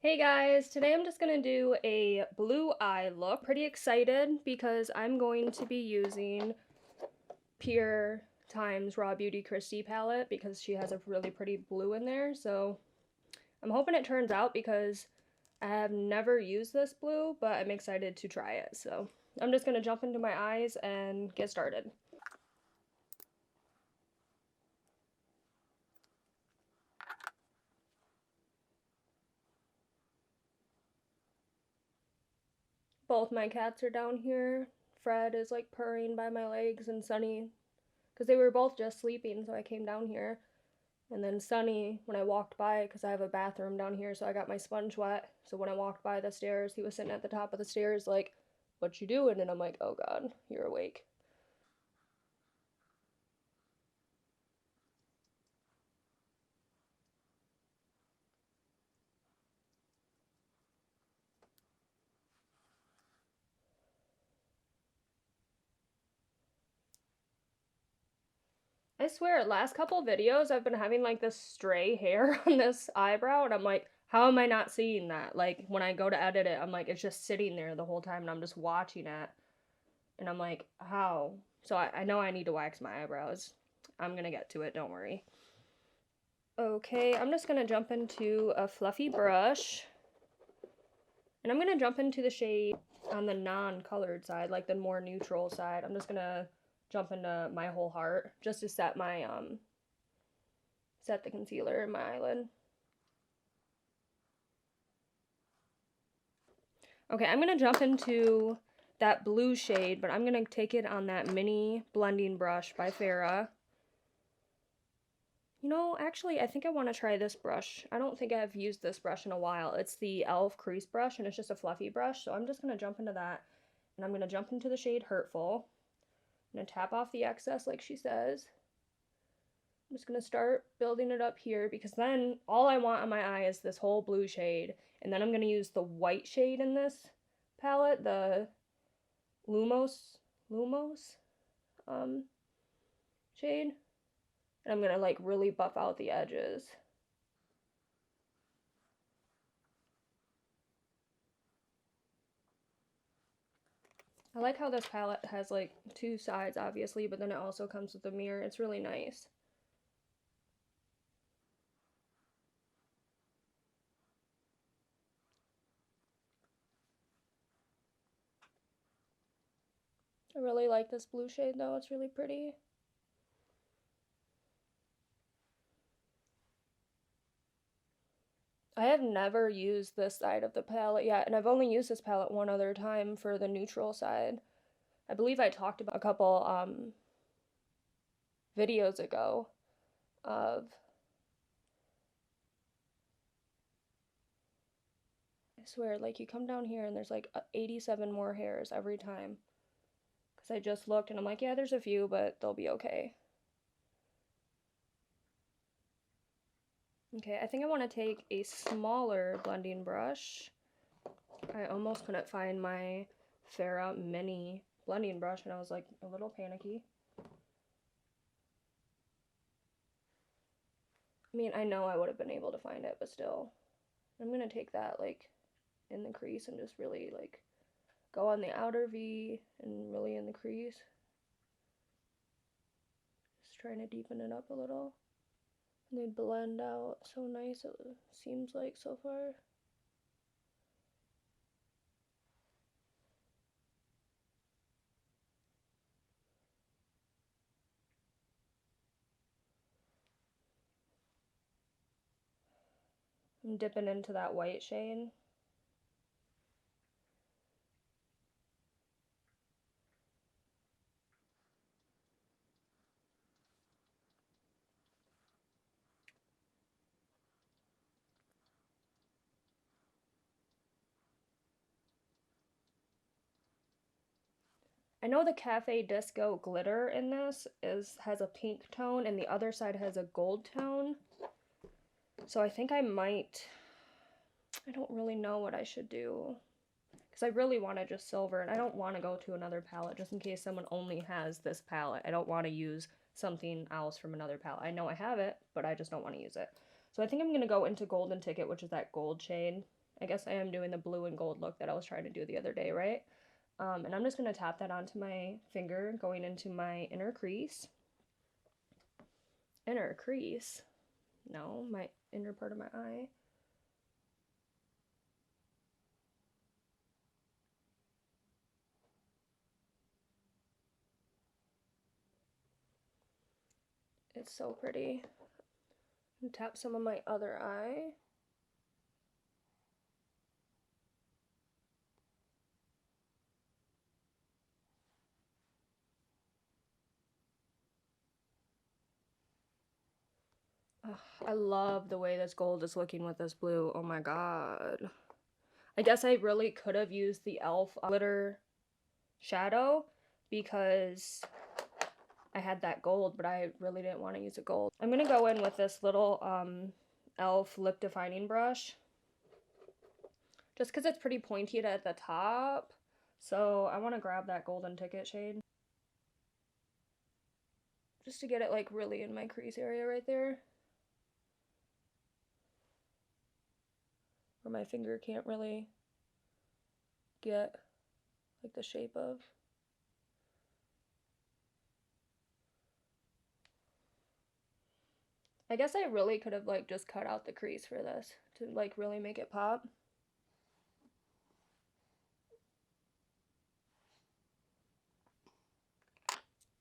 Hey guys, today I'm just gonna do a blue eye look. Pretty excited because I'm going to be using Pur X RawBeautyKristi palette because she has a really pretty blue in there. So I'm hoping it turns out because I have never used this blue, but I'm excited to try it. So I'm just gonna jump into my eyes and get started. Both my cats are down here. Fred is like purring by my legs and Sunny, because they were both just sleeping, so I came down here. And then Sunny, when I walked by, because I have a bathroom down here, so I got my sponge wet. So when I walked by the stairs, he was sitting at the top of the stairs like, "What you doing?" And I'm like, "Oh God, you're awake." I swear, last couple videos, I've been having like this stray hair on this eyebrow, and I'm like, how am I not seeing that? Like, when I go to edit it, I'm like, it's just sitting there the whole time, and I'm just watching it. And I'm like, how? So I know I need to wax my eyebrows. I'm gonna get to it, don't worry. Okay, I'm just gonna jump into a fluffy brush. And I'm gonna jump into the shade on the non-colored side, like the more neutral side. I'm just gonna jump into My Whole Heart just to set my set the concealer in my eyelid. Okay, I'm gonna jump into that blue shade, but I'm gonna take it on that mini blending brush by Farrah. You know, actually, I think I want to try this brush. I don't think I've used this brush in a while. It's the e.l.f. crease brush, and it's just a fluffy brush, so I'm just going to jump into that, and I'm going to jump into the shade Hurtful. I'm going to tap off the excess like she says. I'm just going to start building it up here, because then all I want on my eye is this whole blue shade, and then I'm going to use the white shade in this palette, the Lumos shade. And I'm gonna like really buff out the edges. I like how this palette has like two sides obviously, but then it also comes with a mirror. It's really nice. I really like this blue shade though, it's really pretty. I have never used this side of the palette yet, and I've only used this palette one other time for the neutral side. I believe I talked about a couple videos ago of I swear, like you come down here and there's like 87 more hairs every time. Because I just looked and I'm like, yeah, there's a few, but they'll be okay. Okay, I think I want to take a smaller blending brush. I almost couldn't find my Farrah mini blending brush and I was like a little panicky. I mean, I know I would have been able to find it, but still. I'm going to take that like in the crease and just really like go on the outer V and really in the crease. Just trying to deepen it up a little. And they blend out so nice, it seems like so far. I'm dipping into that white shade. I know the Cafe Disco glitter in this has a pink tone and the other side has a gold tone. So I think I don't really know what I should do. Because I really want to just silver and I don't want to go to another palette just in case someone only has this palette. I don't want to use something else from another palette. I know I have it, but I just don't want to use it. So I think I'm going to go into Golden Ticket, which is that gold shade. I guess I am doing the blue and gold look that I was trying to do the other day, right? And I'm just going to tap that onto my finger, going into my inner crease. Inner crease? No, my inner part of my eye. It's so pretty. And tap some of my other eye. Ugh, I love the way this gold is looking with this blue. Oh my god. I guess I really could have used the e.l.f. glitter shadow because I had that gold, but I really didn't want to use a gold. I'm going to go in with this little e.l.f. lip defining brush just because it's pretty pointy at the top. So I want to grab that golden ticket shade just to get it like really in my crease area right there, where my finger can't really get like the shape of. I guess I really could have like just cut out the crease for this to like really make it pop.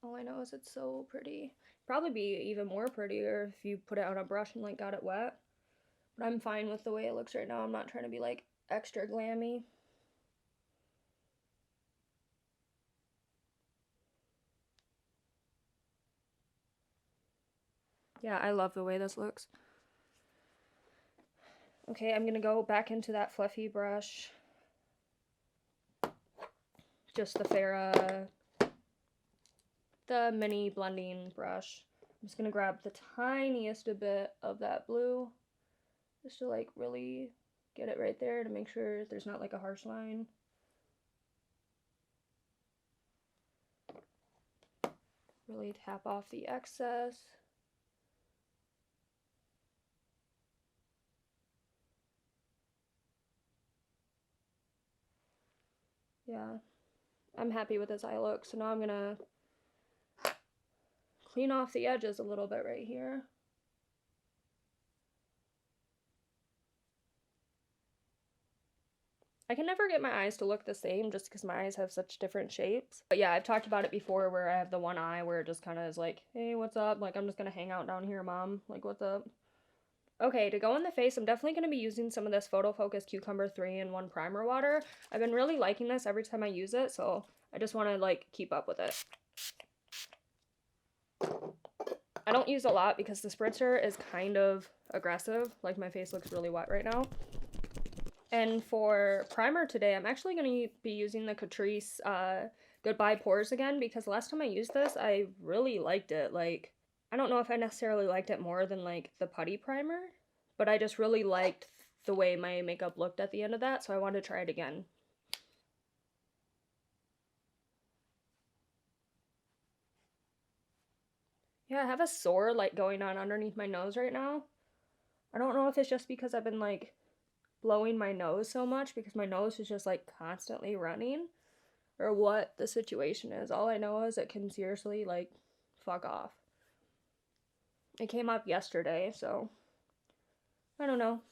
All I know is it's so pretty. Probably be even more prettier if you put it on a brush and like got it wet. But I'm fine with the way it looks right now. I'm not trying to be like extra glammy. Yeah, I love the way this looks. Okay, I'm gonna go back into that fluffy brush. Just the Farrah, the mini blending brush. I'm just gonna grab the tiniest bit of that blue just to like really get it right there to make sure there's not like a harsh line. Really tap off the excess. Yeah, I'm happy with this eye look. So now I'm gonna clean off the edges a little bit right here. I can never get my eyes to look the same just because my eyes have such different shapes. But yeah, I've talked about it before where I have the one eye where it just kind of is like, hey, what's up? Like, I'm just gonna hang out down here, mom. Like, what's up? Okay, to go in the face, I'm definitely going to be using some of this Photo Focus Cucumber 3-in-1 Primer Water. I've been really liking this every time I use it, so I just want to, like, keep up with it. I don't use a lot because the spritzer is kind of aggressive. Like, my face looks really wet right now. And for primer today, I'm actually going to be using the Catrice Goodbye Pores again because last time I used this, I really liked it. Like, I don't know if I necessarily liked it more than like the putty primer, but I just really liked the way my makeup looked at the end of that, so I wanted to try it again. Yeah, I have a sore like going on underneath my nose right now. I don't know if it's just because I've been like blowing my nose so much because my nose is just like constantly running or what the situation is. All I know is it can seriously like fuck off. It came up yesterday, so I don't know.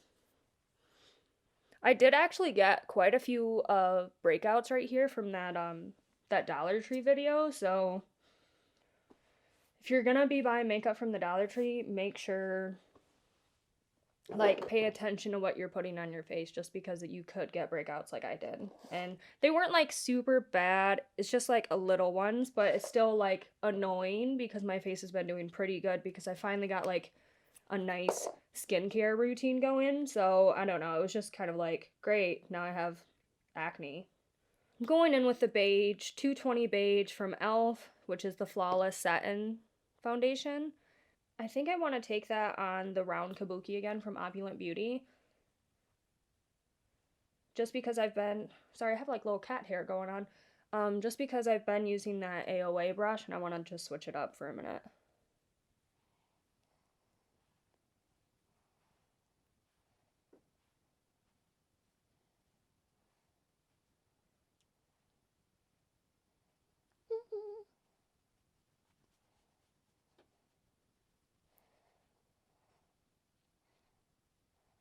I did actually get quite a few breakouts right here from that Dollar Tree video, so if you're gonna be buying makeup from the Dollar Tree, make sure like pay attention to what you're putting on your face just because you could get breakouts like I did. And they weren't like super bad. It's just like a little ones, but it's still like annoying because my face has been doing pretty good because I finally got like a nice skincare routine going. So I don't know, it was just kind of like, great, now I have acne. I'm going in with the beige, 220 beige from e.l.f., which is the Flawless Satin Foundation. I think I want to take that on the round kabuki again from Opulent Beauty. Just because I've been, sorry, I have like little cat hair going on. Just because I've been using that AOA brush and I want to just switch it up for a minute.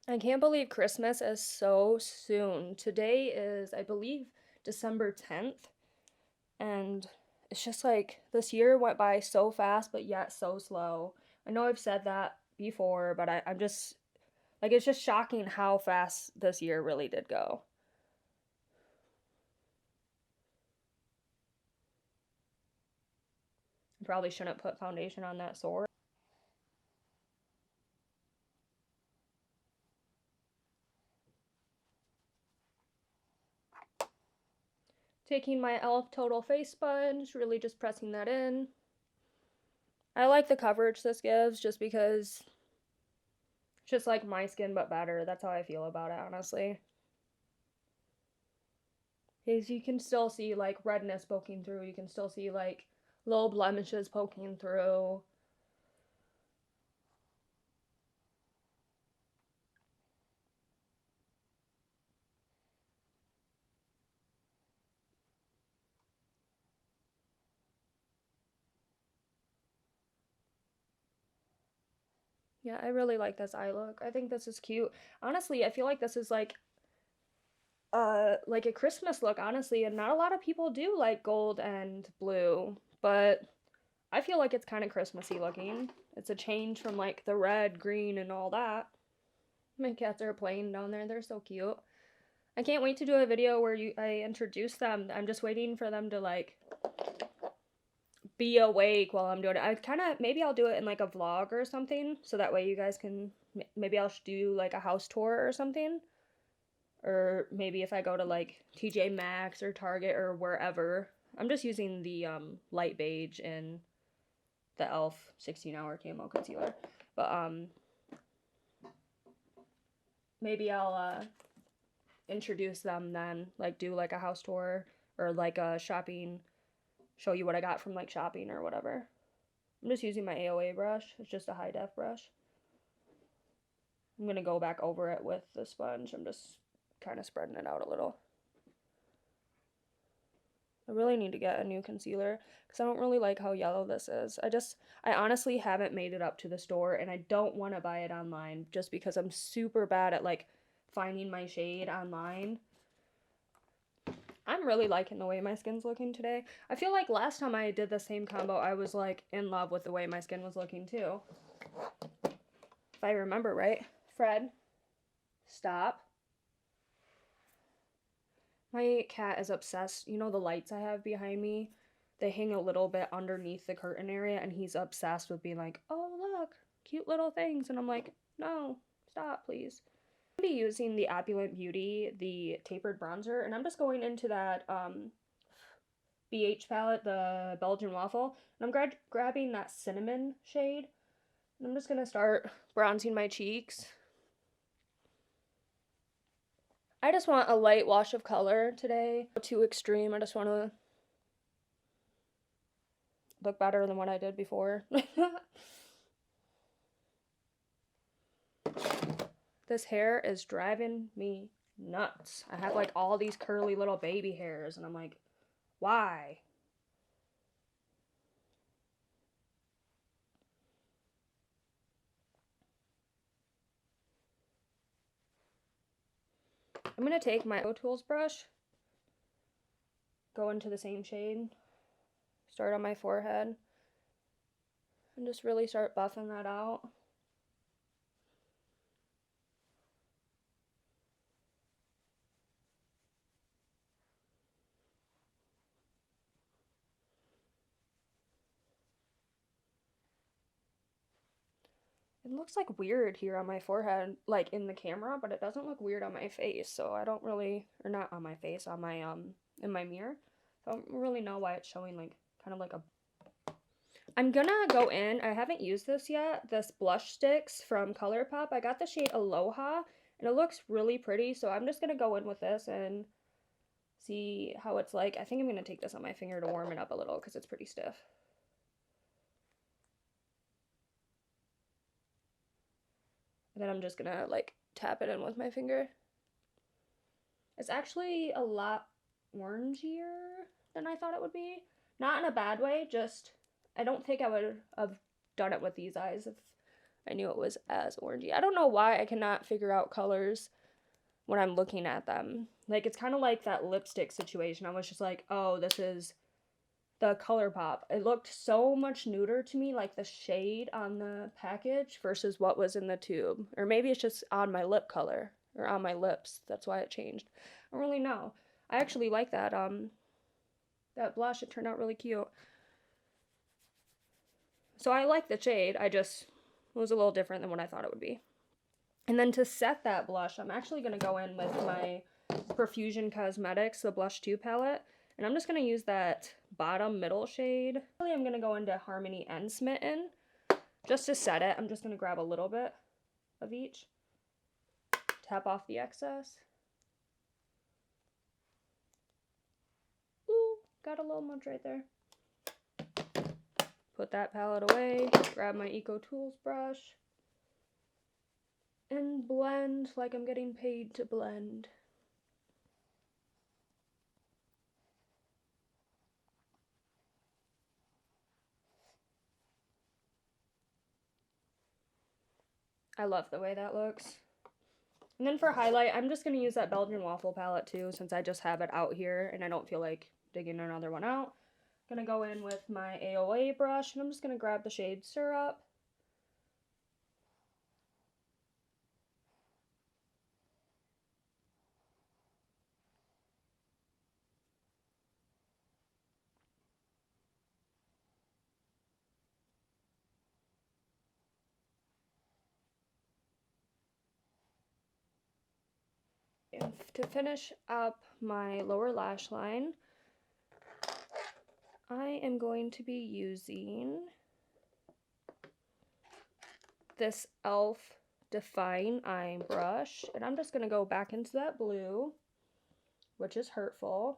I can't believe Christmas is so soon. Today is, I believe, December 10th. And it's just like this year went by so fast, but yet so slow. I know I've said that before, but I'm just like, it's just shocking how fast this year really did go. I probably shouldn't put foundation on that sore. Taking my e.l.f. Total Face Sponge, really just pressing that in. I like the coverage this gives just because it's just like my skin but better. That's how I feel about it, honestly. Because you can still see like redness poking through. You can still see like little blemishes poking through. Yeah, I really like this eye look. I think this is cute. Honestly, I feel like this is like a Christmas look, honestly, and not a lot of people do like gold and blue, but I feel like it's kind of Christmassy looking. It's a change from like the red, green, and all that. My cats are playing down there. They're so cute. I can't wait to do a video where I introduce them. I'm just waiting for them to like be awake while I'm doing it. I kind of maybe I'll do it in like a vlog or something so that way you guys can maybe I'll do like a house tour or something. Or maybe if I go to like TJ Maxx or Target or wherever. I'm just using the light beige in the e.l.f. 16-hour camo concealer. But maybe I'll introduce them then, like do like a house tour or like a shopping, show you what I got from like shopping or whatever. I'm just using my AOA brush. It's just a high def brush. I'm gonna go back over it with the sponge. I'm just kind of spreading it out a little. I really need to get a new concealer because I don't really like how yellow this is. I honestly haven't made it up to the store and I don't want to buy it online just because I'm super bad at like finding my shade online. I'm really liking the way my skin's looking today. I feel like last time I did the same combo, I was like in love with the way my skin was looking too. If I remember right. Fred, stop. My cat is obsessed. You know the lights I have behind me? They hang a little bit underneath the curtain area, and he's obsessed with being like, oh, look, cute little things. And I'm like, no, stop, please. I'm going to be using the Opulent Beauty, the tapered bronzer, and I'm just going into that BH palette, the Belgian Waffle, and I'm grabbing that cinnamon shade. And I'm just going to start bronzing my cheeks. I just want a light wash of color today. Too extreme. I just want to look better than what I did before. This hair is driving me nuts. I have like all these curly little baby hairs and I'm like, why? I'm going to take my Pro Tools brush, go into the same shade, start on my forehead, and just really start buffing that out. It looks like weird here on my forehead, like in the camera, but it doesn't look weird on my face, so I don't really, or not on my face, on my, in my mirror. So I don't really know why it's showing like, kind of like a... I'm gonna go in, I haven't used this yet, this blush sticks from ColourPop. I got the shade Aloha, and it looks really pretty, so I'm just gonna go in with this and see how it's like. I think I'm gonna take this on my finger to warm it up a little, because it's pretty stiff. And then I'm just gonna like tap it in with my finger. It's actually a lot orangier than I thought it would be. Not in a bad way, just I don't think I would have done it with these eyes if I knew it was as orangey. I don't know why I cannot figure out colors when I'm looking at them. Like, it's kind of like that lipstick situation. I was just like, oh, this is the ColourPop. It looked so much nuder to me, like the shade on the package versus what was in the tube. Or maybe it's just on my lip color or on my lips. That's why it changed. I don't really know. I actually like that that blush. It turned out really cute. So I like the shade. It was a little different than what I thought it would be. And then to set that blush, I'm actually going to go in with my Profusion Cosmetics, the Blush 2 palette. And I'm just going to use that bottom middle shade. Really, I'm going to go into Harmony and Smitten. Just to set it, I'm just going to grab a little bit of each. Tap off the excess. Ooh, got a little much right there. Put that palette away, grab my Eco Tools brush, and blend like I'm getting paid to blend. I love the way that looks. And then for highlight, I'm just going to use that Belgian Waffle palette too, since I just have it out here and I don't feel like digging another one out. I'm going to go in with my AOA brush, and I'm just going to grab the shade Syrup. And to finish up my lower lash line, I am going to be using this e.l.f. Define Eye brush, and I'm just going to go back into that blue, which is Hurtful.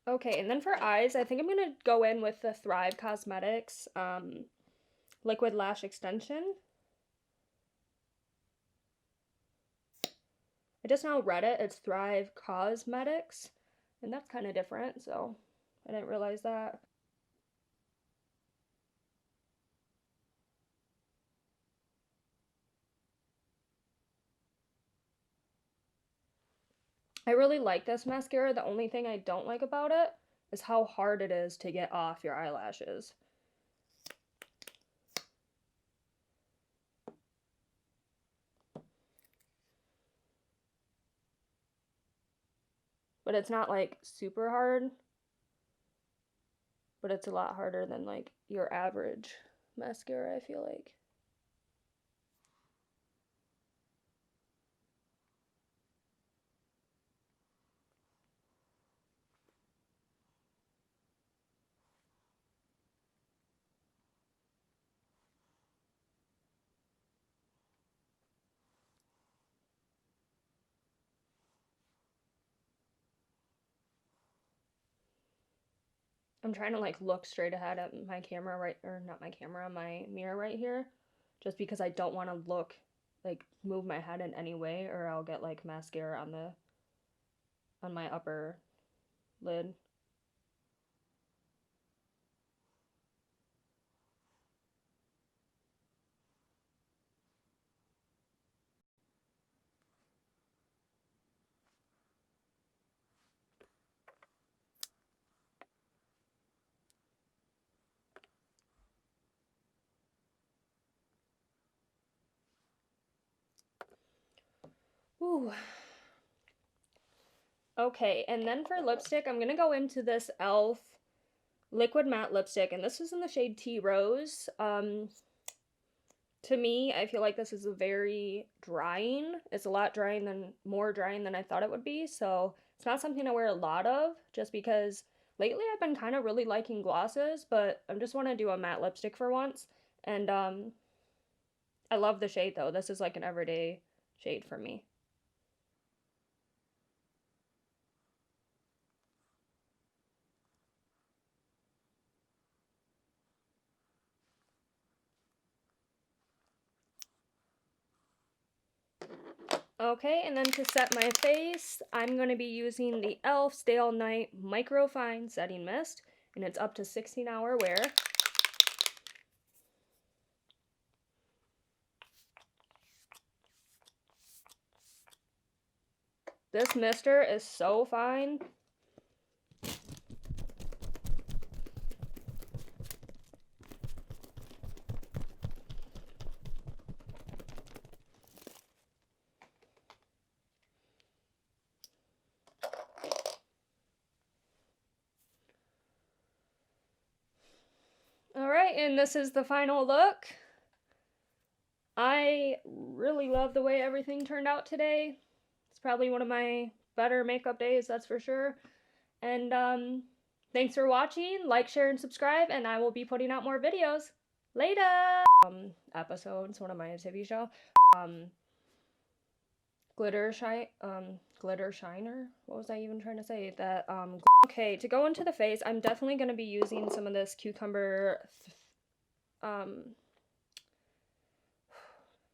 Okay, and then for eyes, I think I'm going to go in with the Thrive Cosmetics Liquid Lash Extension. I just now read it. It's Thrive Cosmetics, and that's kind of different, so I didn't realize that. I really like this mascara. The only thing I don't like about it is how hard it is to get off your eyelashes. But it's not like super hard, but it's a lot harder than like your average mascara, I feel like. I'm trying to like look straight ahead at my camera right, or not my camera, my mirror right here, just because I don't want to look, like move my head in any way, or I'll get like mascara on my upper lid. Ooh. Okay, and then for lipstick, I'm gonna go into this e.l.f. Liquid Matte Lipstick, and this is in the shade Tea Rose. To me, I feel like this is a very drying. It's a lot more drying than I thought it would be, so it's not something I wear a lot of, just because lately I've been kind of really liking glosses, but I just want to do a matte lipstick for once, and I love the shade though. This is like an everyday shade for me. Okay, and then to set my face, I'm going to be using the e.l.f. Stay All Night Micro Fine Setting Mist, and it's up to 16-hour wear. This mister is so fine. Alright, and this is the final look. I really love the way everything turned out today. It's probably one of my better makeup days, that's for sure. And thanks for watching. Like, share, and subscribe, and I will be putting out more videos. Later! Episodes, one of my TV show. Glitter shiner? What was I even trying to say? That, okay, to go into the face, I'm definitely going to be using some of this cucumber,